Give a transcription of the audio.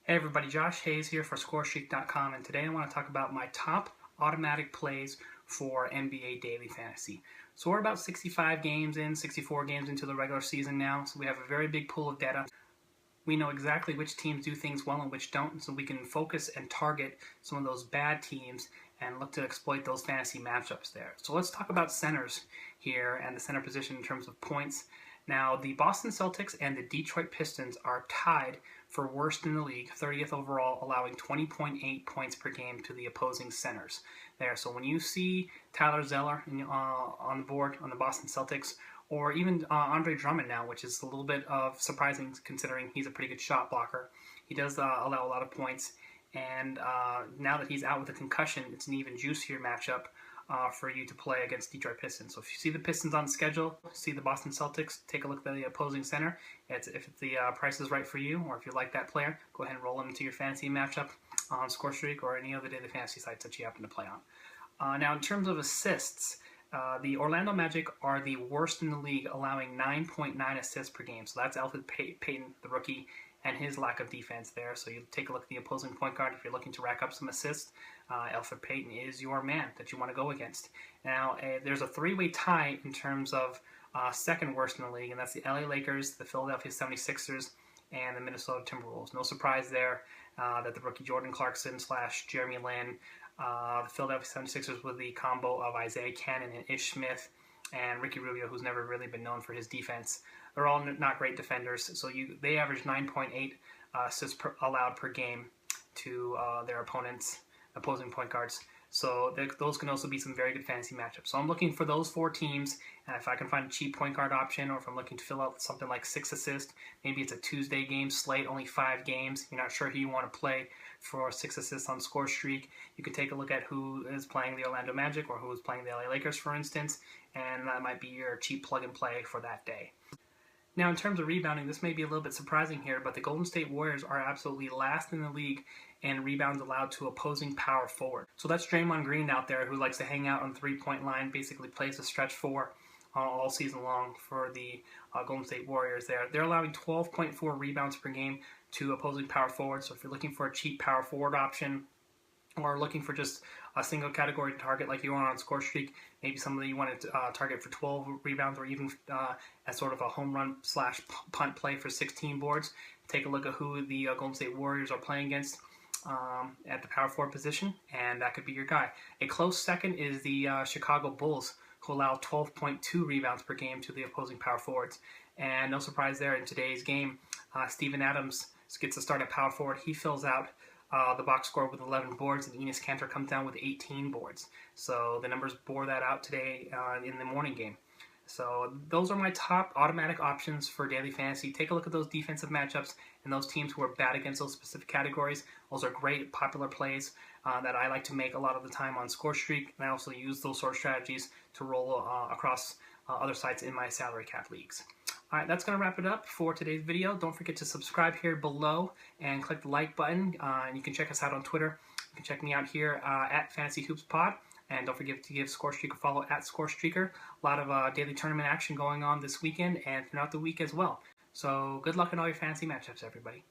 Hey everybody, Josh Hayes here for ScoreStreak.com, and today I want to talk about my top automatic plays for NBA Daily Fantasy. So we're about 65 games in, 64 games into the regular season now, so we have a very big pool of data. We know exactly which teams do things well and which don't, so we can focus and target some of those bad teams and look to exploit those fantasy matchups there. So let's talk about centers here and the center position in terms of points. Now, the Boston Celtics and the Detroit Pistons are tied for worst in the league, 30th overall, allowing 20.8 points per game to the opposing centers there. So when you see Tyler Zeller on the board on the Boston Celtics, or even Andre Drummond now, which is a little bit of surprising considering he's a pretty good shot blocker, he does allow a lot of points. And now that he's out with a concussion, it's an even juicier matchup for you to play against Detroit Pistons. So if you see the Pistons on schedule, see the Boston Celtics, take a look at the opposing center. If the price is right for you, or if you like that player, go ahead and roll him into your fantasy matchup on ScoreStreak or any other daily fantasy sites that you happen to play on. Now, in terms of assists, the Orlando Magic are the worst in the league, allowing 9.9 assists per game. So that's Elfrid Payton, the rookie, and his lack of defense there. So you take a look at the opposing point guard if you're looking to rack up some assists. Elfrid Payton is your man that you want to go against. Now, there's a three-way tie in terms of second worst in the league, and that's the LA Lakers, the Philadelphia 76ers, and the Minnesota Timberwolves. No surprise there that the rookie Jordan Clarkson / Jeremy Lin, the Philadelphia 76ers with the combo of Isaiah Cannon and Ish Smith, and Ricky Rubio, who's never really been known for his defense. They're all not great defenders, so they average 9.8 assists allowed per game to their opposing point guards. So those can also be some very good fantasy matchups. So I'm looking for those four teams, and if I can find a cheap point guard option, or if I'm looking to fill out something like 6 assists, maybe it's a Tuesday game slate, only 5 games, you're not sure who you want to play for 6 assists on ScoreStreak, you can take a look at who is playing the Orlando Magic or who is playing the LA Lakers, for instance, and that might be your cheap plug-and-play for that day. Now, in terms of rebounding, this may be a little bit surprising here, but the Golden State Warriors are absolutely last in the league in rebounds allowed to opposing power forward. So that's Draymond Green out there, who likes to hang out on the three-point line, basically plays a stretch 4 all season long for the Golden State Warriors there. They're allowing 12.4 rebounds per game to opposing power forward. So if you're looking for a cheap power forward option, or looking for just a single category target like you are on ScoreStreak, maybe somebody you want to target for 12 rebounds, or even as sort of a home run / punt play for 16 boards, take a look at who the Golden State Warriors are playing against at the power forward position, and that could be your guy. A close second is the Chicago Bulls, who allow 12.2 rebounds per game to the opposing power forwards. And no surprise there, in today's game, Steven Adams gets a start at power forward. He fills out the box score with 11 boards, and Enes Kanter comes down with 18 boards. So the numbers bore that out today in the morning game. So those are my top automatic options for daily fantasy. Take a look at those defensive matchups and those teams who are bad against those specific categories. Those are great, popular plays that I like to make a lot of the time on ScoreStreak, and I also use those sort of strategies to roll across other sites in my salary cap leagues. All right, that's going to wrap it up for today's video. Don't forget to subscribe here below and click the like button. And you can check us out on Twitter. You can check me out here at FantasyHoopsPod. And don't forget to give ScoreStreak a follow at ScoreStreaker. A lot of daily tournament action going on this weekend and throughout the week as well. So good luck in all your fantasy matchups, everybody.